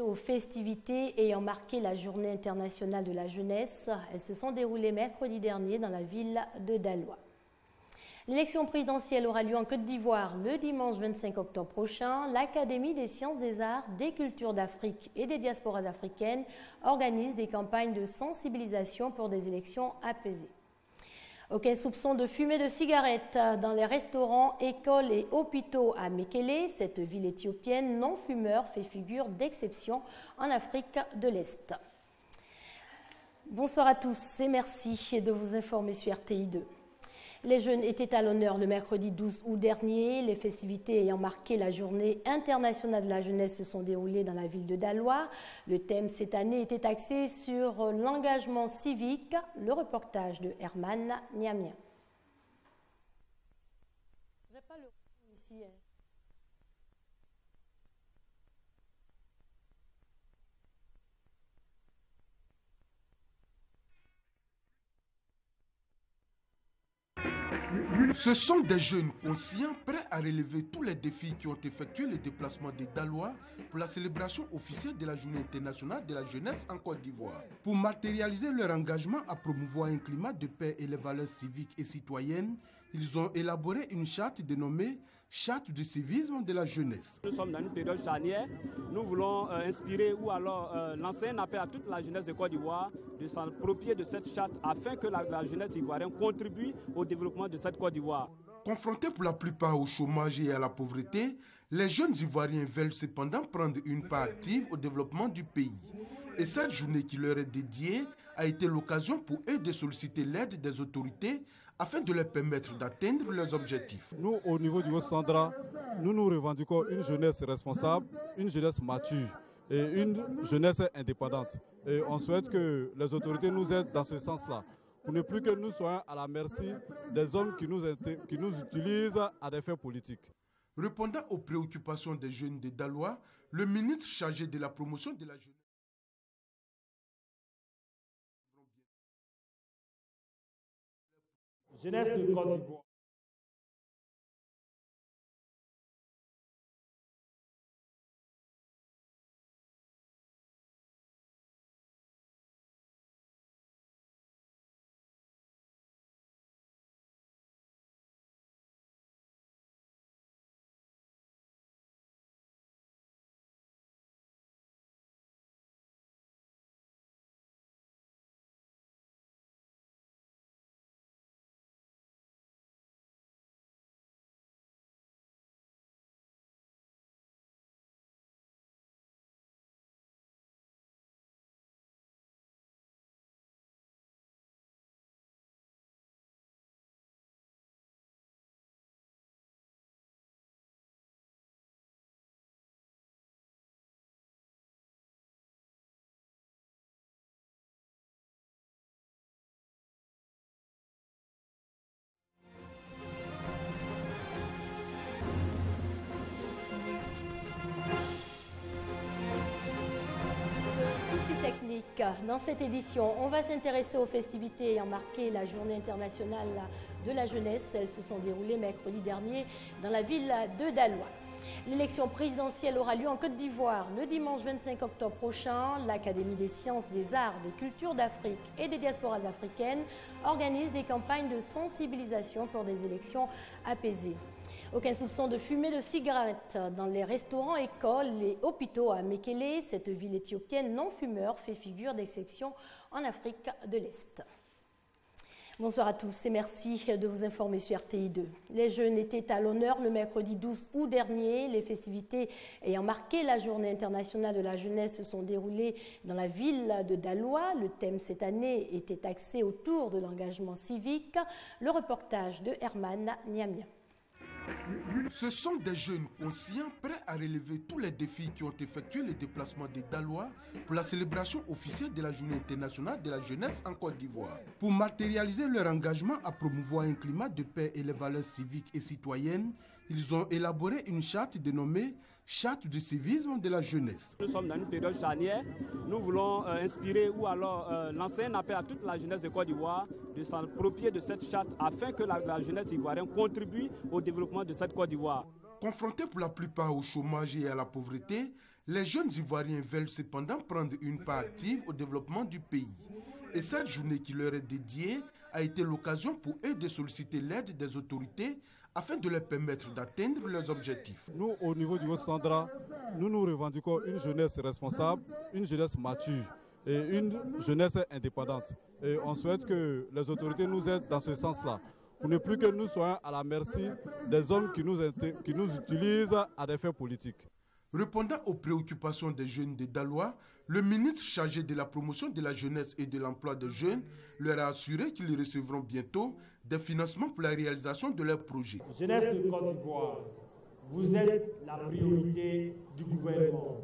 Aux festivités ayant marqué la Journée internationale de la jeunesse, elles se sont déroulées mercredi dernier dans la ville de Daloa. L'élection présidentielle aura lieu en Côte d'Ivoire le dimanche 25 octobre prochain. L'Académie des sciences, des arts, des cultures d'Afrique et des diasporas africaines organise des campagnes de sensibilisation pour des élections apaisées. Aucun soupçon de fumée de cigarettes dans les restaurants, écoles et hôpitaux à Mekele. Cette ville éthiopienne non-fumeur fait figure d'exception en Afrique de l'Est. Bonsoir à tous et merci de vous informer sur RTI2. Les jeunes étaient à l'honneur le mercredi 12 août dernier. Les festivités ayant marqué la Journée internationale de la jeunesse se sont déroulées dans la ville de Daloa. Le thème cette année était axé sur l'engagement civique. Le reportage de Herman Niamien. Ce sont des jeunes conscients prêts à relever tous les défis qui ont effectué le déplacement de Daloa pour la célébration officielle de la Journée internationale de la jeunesse en Côte d'Ivoire. Pour matérialiser leur engagement à promouvoir un climat de paix et les valeurs civiques et citoyennes, ils ont élaboré une charte dénommée Charte du civisme de la jeunesse. Nous sommes dans une période charnière. Nous voulons inspirer ou alors lancer un appel à toute la jeunesse de Côte d'Ivoire de s'approprier de cette charte afin que la jeunesse ivoirienne contribue au développement de cette Côte d'Ivoire. Confrontés pour la plupart au chômage et à la pauvreté, les jeunes Ivoiriens veulent cependant prendre une part active au développement du pays. Et cette journée qui leur est dédiée a été l'occasion pour eux de solliciter l'aide des autorités afin de leur permettre d'atteindre leurs objectifs. Nous, au niveau du Haut-Sandra, nous nous revendiquons une jeunesse responsable, une jeunesse mature et une jeunesse indépendante. Et on souhaite que les autorités nous aident dans ce sens-là, pour ne plus que nous soyons à la merci des hommes qui nous utilisent à des fins politiques. Répondant aux préoccupations des jeunes de Daloa, le ministre chargé de la promotion de la jeunesse de Côte d'Ivoire. Dans cette édition, on va s'intéresser aux festivités ayant marqué la Journée internationale de la jeunesse. Elles se sont déroulées mercredi dernier dans la ville de Daloa. L'élection présidentielle aura lieu en Côte d'Ivoire le dimanche 25 octobre prochain. L'Académie des sciences, des arts, des cultures d'Afrique et des diasporas africaines organise des campagnes de sensibilisation pour des élections apaisées. Aucun soupçon de fumée de cigarettes dans les restaurants, écoles et hôpitaux à Mekele. Cette ville éthiopienne non-fumeur fait figure d'exception en Afrique de l'Est. Bonsoir à tous et merci de vous informer sur RTI2. Les jeunes étaient à l'honneur le mercredi 12 août dernier. Les festivités ayant marqué la Journée internationale de la jeunesse se sont déroulées dans la ville de Daloa. Le thème cette année était axé autour de l'engagement civique. Le reportage de Herman Niamien. Ce sont des jeunes conscients prêts à relever tous les défis qui ont effectué le déplacement de Daloa pour la célébration officielle de la Journée internationale de la jeunesse en Côte d'Ivoire. Pour matérialiser leur engagement à promouvoir un climat de paix et les valeurs civiques et citoyennes, ils ont élaboré une charte dénommée Charte du civisme de la jeunesse. Nous sommes dans une période charnière. Nous voulons inspirer ou alors lancer un appel à toute la jeunesse de Côte d'Ivoire de s'approprier de cette charte afin que la jeunesse ivoirienne contribue au développement de cette Côte d'Ivoire. Confrontés pour la plupart au chômage et à la pauvreté, Les jeunes Ivoiriens veulent cependant prendre une part active au développement du pays. Et cette journée qui leur est dédiée a été l'occasion pour eux de solliciter l'aide des autorités afin de leur permettre d'atteindre leurs objectifs. Nous, au niveau du Haut-Sandra, nous revendiquons une jeunesse responsable, une jeunesse mature et une jeunesse indépendante. Et on souhaite que les autorités nous aident dans ce sens-là, pour ne plus que nous soyons à la merci des hommes qui nous utilisent à des fins politiques. Répondant aux préoccupations des jeunes de Daloa, le ministre chargé de la promotion de la jeunesse et de l'emploi des jeunes leur a assuré qu'ils recevront bientôt des financements pour la réalisation de leurs projets. Jeunesse de Côte d'Ivoire, vous êtes la priorité du gouvernement.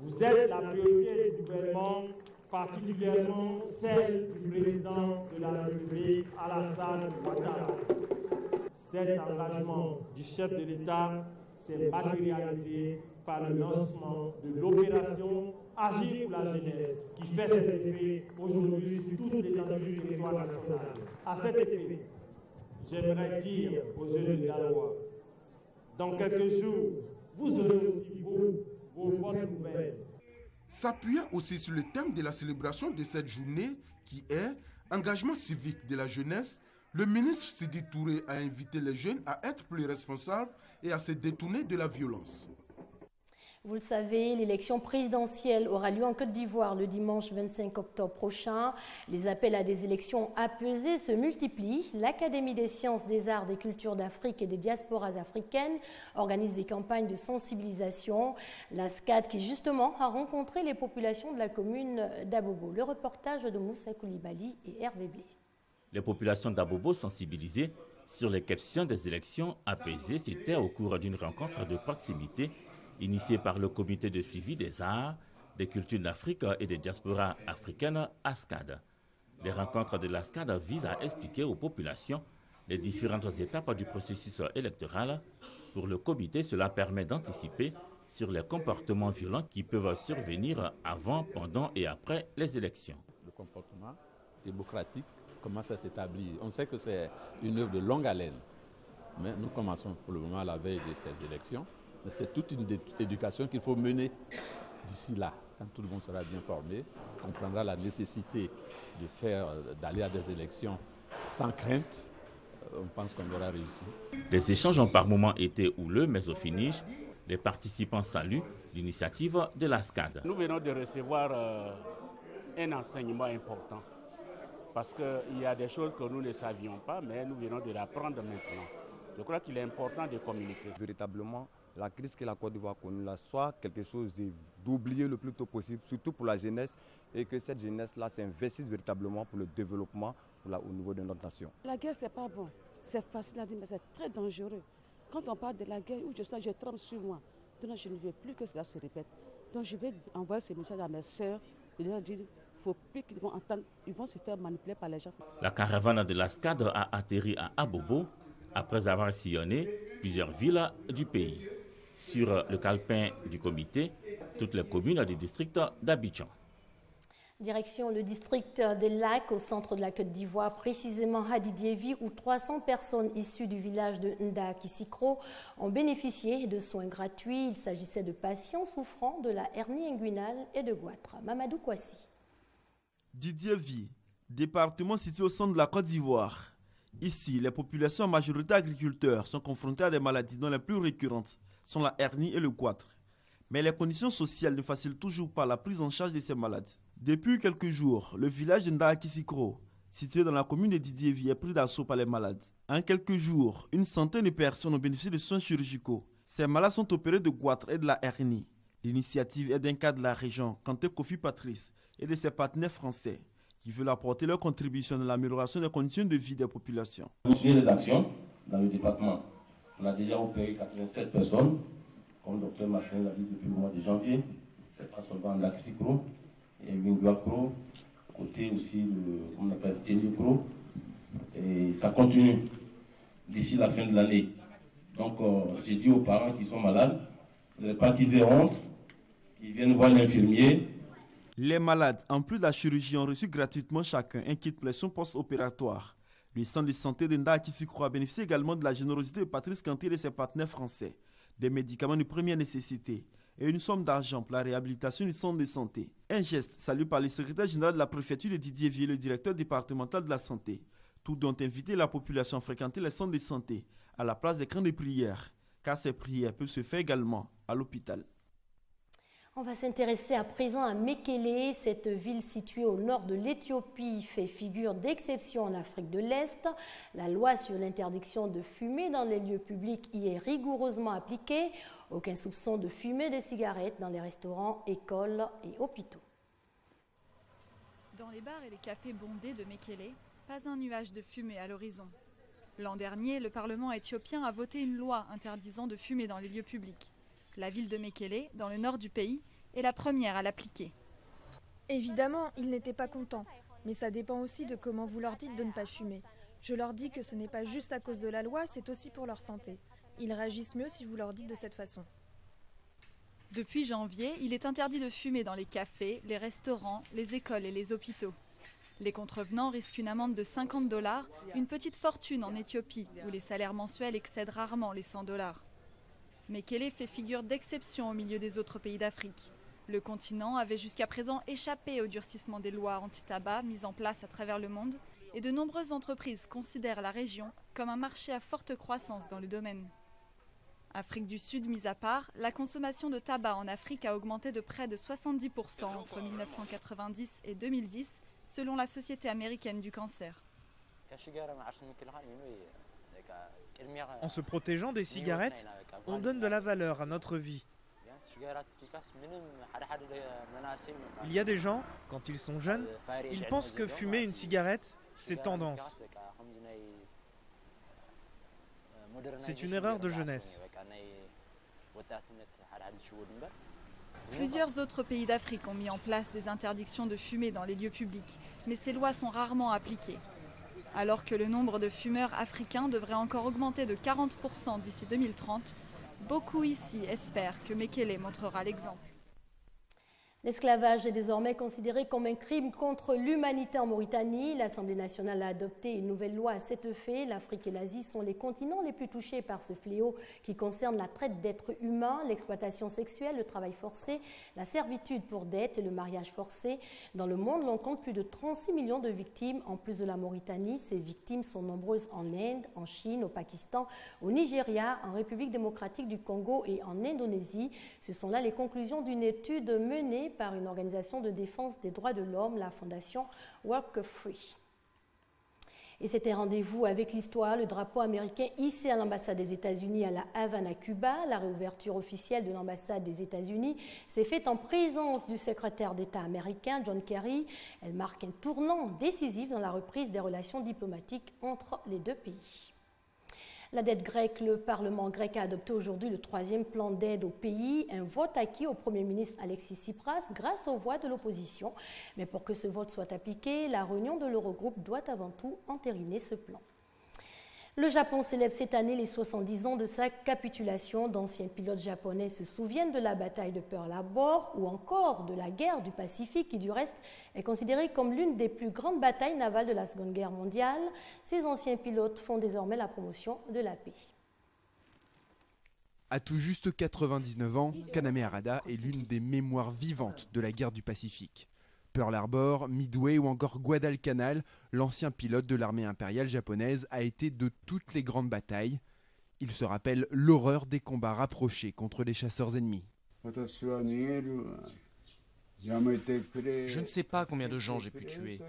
Vous êtes la priorité du gouvernement, particulièrement celle du président de la République, Alassane Ouattara. Cet engagement du chef de l'État s'est matérialisé par le lancement de l'opération Agir pour la jeunesse, qui fait ses effets aujourd'hui sur toute l'étendue du territoire national. À cet effet, j'aimerais dire aux jeunes de Daloa, dans quelques jours, vous aurez aussi vos bonnes nouvelles. S'appuyant aussi sur le thème de la célébration de cette journée qui est engagement civique de la jeunesse, le ministre Sidi Touré a invité les jeunes à être plus responsables et à se détourner de la violence. Vous le savez, l'élection présidentielle aura lieu en Côte d'Ivoire le dimanche 25 octobre prochain. Les appels à des élections apaisées se multiplient. L'Académie des sciences, des arts, des cultures d'Afrique et des diasporas africaines organise des campagnes de sensibilisation. La SCAD qui justement a rencontré les populations de la commune d'Abobo. Le reportage de Moussa Koulibaly et Hervé Blé. Les populations d'Abobo sensibilisées sur les questions des élections apaisées, c'était au cours d'une rencontre de proximité initiée par le comité de suivi des arts, des cultures d'Afrique et des diasporas africaines ASCAD. Les rencontres de l'ASCAD visent à expliquer aux populations les différentes étapes du processus électoral. Pour le comité, cela permet d'anticiper sur les comportements violents qui peuvent survenir avant, pendant et après les élections. Le comportement démocratique, comment ça s'établit? On sait que c'est une œuvre de longue haleine, mais nous commençons pour le moment à la veille de ces élections. C'est toute une éducation qu'il faut mener d'ici là. Quand tout le monde sera bien formé, on comprendra la nécessité d'aller à des élections sans crainte. On pense qu'on aura réussi. Les échanges ont par moments été houleux, mais au finish, les participants saluent l'initiative de la SCAD. Nous venons de recevoir un enseignement important parce qu'il y a des choses que nous ne savions pas, mais nous venons de l'apprendre maintenant. Je crois qu'il est important de communiquer. Véritablement, la crise que la Côte d'Ivoire a connue, soit quelque chose d'oublié le plus tôt possible, surtout pour la jeunesse, et que cette jeunesse-là s'investisse véritablement pour le développement au niveau de notre nation. La guerre, c'est pas bon. C'est facile à dire, mais c'est très dangereux. Quand on parle de la guerre, où je tremble sur moi. Donc je ne veux plus que cela se répète. Donc je vais envoyer ce message à mes sœurs et leur dire, il ne faut plus qu'ils vont entendre, ils vont se faire manipuler par les gens. La caravane de la SCAD a atterri à Abobo après avoir sillonné plusieurs villes du pays. Sur le calepin du comité, toutes les communes du district d'Abidjan. Direction le district des Lacs au centre de la Côte d'Ivoire, précisément à Didievi, où 300 personnes issues du village de Nda-Kisikro ont bénéficié de soins gratuits. Il s'agissait de patients souffrant de la hernie inguinale et de goitre. Mamadou Kouassi. Didievi, département situé au centre de la Côte d'Ivoire. Ici, les populations en majorité agriculteurs sont confrontées à des maladies dont les plus récurrentes sont la hernie et le goitre. Mais les conditions sociales ne facilitent toujours pas la prise en charge de ces malades. Depuis quelques jours, le village de Nda-Kisikro, situé dans la commune de Didievi, est pris d'assaut par les malades. En quelques jours, une centaine de personnes ont bénéficié de soins chirurgicaux. Ces malades sont opérés de goitre et de la hernie. L'initiative est d'un cas de la région, Kanté Kofi Patrice, et de ses partenaires français, qui veulent apporter leur contribution dans l'amélioration des conditions de vie des populations. Nous suivons les actions dans le département. On a déjà opéré 87 personnes, comme le docteur Machin l'a dit depuis le mois de janvier. C'est pas seulement en Lac-Sicro et Mingua-Cro, côté aussi de, on appelle Ténio-Cro. Et ça continue d'ici la fin de l'année. Donc j'ai dit aux parents qui sont malades, vous n'avez pas qu'ils aient honte, qu'ils viennent voir l'infirmier. Les malades, en plus de la chirurgie, ont reçu gratuitement chacun un kit pour les soins post-opératoires. Le centre de santé de Nda-Kisikro a bénéficié également de la générosité de Patrice Kanté et de ses partenaires français. Des médicaments de première nécessité, et une somme d'argent pour la réhabilitation du centre de santé. Un geste salué par le secrétaire général de la préfecture de Didier Vier, le directeur départemental de la santé. Tous ont invité la population à fréquenter les centres de santé à la place des camps de prière, car ces prières peuvent se faire également à l'hôpital. On va s'intéresser à présent à Mekele. Cette ville située au nord de l'Éthiopie fait figure d'exception en Afrique de l'Est. La loi sur l'interdiction de fumer dans les lieux publics y est rigoureusement appliquée. Aucun soupçon de fumer des cigarettes dans les restaurants, écoles et hôpitaux. Dans les bars et les cafés bondés de Mekele, pas un nuage de fumée à l'horizon. L'an dernier, le Parlement éthiopien a voté une loi interdisant de fumer dans les lieux publics. La ville de Mekele, dans le nord du pays, est la première à l'appliquer. Évidemment, ils n'étaient pas contents, mais ça dépend aussi de comment vous leur dites de ne pas fumer. Je leur dis que ce n'est pas juste à cause de la loi, c'est aussi pour leur santé. Ils réagissent mieux si vous leur dites de cette façon. Depuis janvier, il est interdit de fumer dans les cafés, les restaurants, les écoles et les hôpitaux. Les contrevenants risquent une amende de $50, une petite fortune en Éthiopie, où les salaires mensuels excèdent rarement les $100. Mekele fait figure d'exception au milieu des autres pays d'Afrique. Le continent avait jusqu'à présent échappé au durcissement des lois anti-tabac mises en place à travers le monde et de nombreuses entreprises considèrent la région comme un marché à forte croissance dans le domaine. Afrique du Sud mise à part, la consommation de tabac en Afrique a augmenté de près de 70% entre 1990 et 2010, selon la Société américaine du cancer. En se protégeant des cigarettes, on donne de la valeur à notre vie. Il y a des gens, quand ils sont jeunes, ils pensent que fumer une cigarette, c'est tendance. C'est une erreur de jeunesse. Plusieurs autres pays d'Afrique ont mis en place des interdictions de fumer dans les lieux publics, mais ces lois sont rarement appliquées. Alors que le nombre de fumeurs africains devrait encore augmenter de 40% d'ici 2030, beaucoup ici espèrent que Mekele montrera l'exemple. L'esclavage est désormais considéré comme un crime contre l'humanité en Mauritanie. L'Assemblée nationale a adopté une nouvelle loi à cet effet. L'Afrique et l'Asie sont les continents les plus touchés par ce fléau qui concerne la traite d'êtres humains, l'exploitation sexuelle, le travail forcé, la servitude pour dette et le mariage forcé. Dans le monde, l'on compte plus de 36 millions de victimes. En plus de la Mauritanie, ces victimes sont nombreuses en Inde, en Chine, au Pakistan, au Nigeria, en République démocratique du Congo et en Indonésie. Ce sont là les conclusions d'une étude menée par une organisation de défense des droits de l'homme, la fondation Work Free. Et c'était rendez-vous avec l'histoire, le drapeau américain hissé à l'ambassade des États-Unis à La Havane à Cuba. La réouverture officielle de l'ambassade des États-Unis s'est faite en présence du secrétaire d'État américain John Kerry. Elle marque un tournant décisif dans la reprise des relations diplomatiques entre les deux pays. La dette grecque, le Parlement grec a adopté aujourd'hui le 3e plan d'aide au pays, un vote acquis au Premier ministre Alexis Tsipras grâce aux voix de l'opposition. Mais pour que ce vote soit appliqué, la réunion de l'Eurogroupe doit avant tout entériner ce plan. Le Japon célèbre cette année les 70 ans de sa capitulation. D'anciens pilotes japonais se souviennent de la bataille de Pearl Harbor ou encore de la guerre du Pacifique qui du reste est considérée comme l'une des plus grandes batailles navales de la Seconde Guerre mondiale. Ces anciens pilotes font désormais la promotion de la paix. À tout juste 99 ans, Kaname Harada est l'une des mémoires vivantes de la guerre du Pacifique. Pearl Harbor, Midway ou encore Guadalcanal, l'ancien pilote de l'armée impériale japonaise a été de toutes les grandes batailles. Il se rappelle l'horreur des combats rapprochés contre les chasseurs ennemis. Je ne sais pas combien de gens j'ai pu tuer.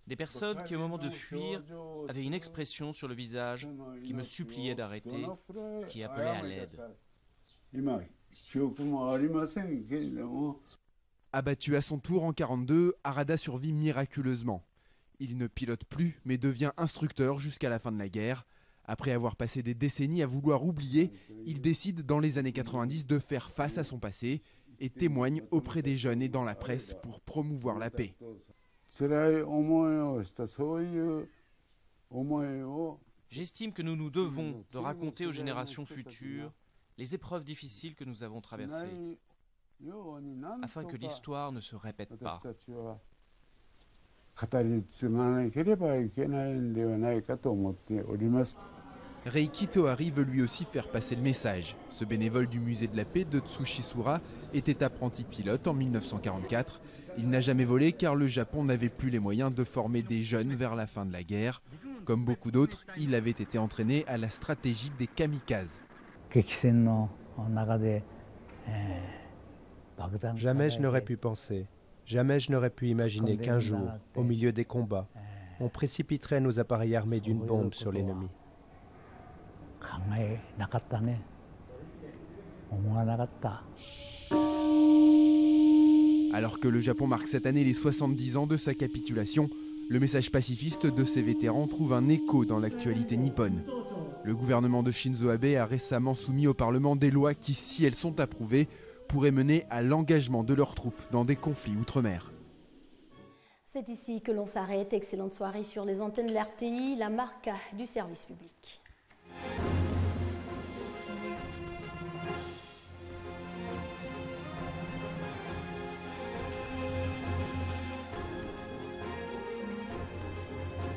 Des personnes qui, au moment de fuir, avaient une expression sur le visage qui me suppliait d'arrêter, qui appelait à l'aide. Abattu à son tour en 1942, Harada survit miraculeusement. Il ne pilote plus, mais devient instructeur jusqu'à la fin de la guerre. Après avoir passé des décennies à vouloir oublier, il décide dans les années 90 de faire face à son passé et témoigne auprès des jeunes et dans la presse pour promouvoir la paix. J'estime que nous nous devons de raconter aux générations futures les épreuves difficiles que nous avons traversées, afin que l'histoire ne se répète pas. Reiki Tohari veut lui aussi faire passer le message. Ce bénévole du musée de la paix de Tsushisura était apprenti pilote en 1944. Il n'a jamais volé car le Japon n'avait plus les moyens de former des jeunes vers la fin de la guerre. Comme beaucoup d'autres, il avait été entraîné à la stratégie des kamikazes. Jamais je n'aurais pu penser, jamais je n'aurais pu imaginer qu'un jour, au milieu des combats, on précipiterait nos appareils armés d'une bombe sur l'ennemi. Alors que le Japon marque cette année les 70 ans de sa capitulation, le message pacifiste de ces vétérans trouve un écho dans l'actualité nippone. Le gouvernement de Shinzo Abe a récemment soumis au Parlement des lois qui, si elles sont approuvées, pourraient mener à l'engagement de leurs troupes dans des conflits outre-mer. C'est ici que l'on s'arrête. Excellente soirée sur les antennes de l'RTI, la marque du service public.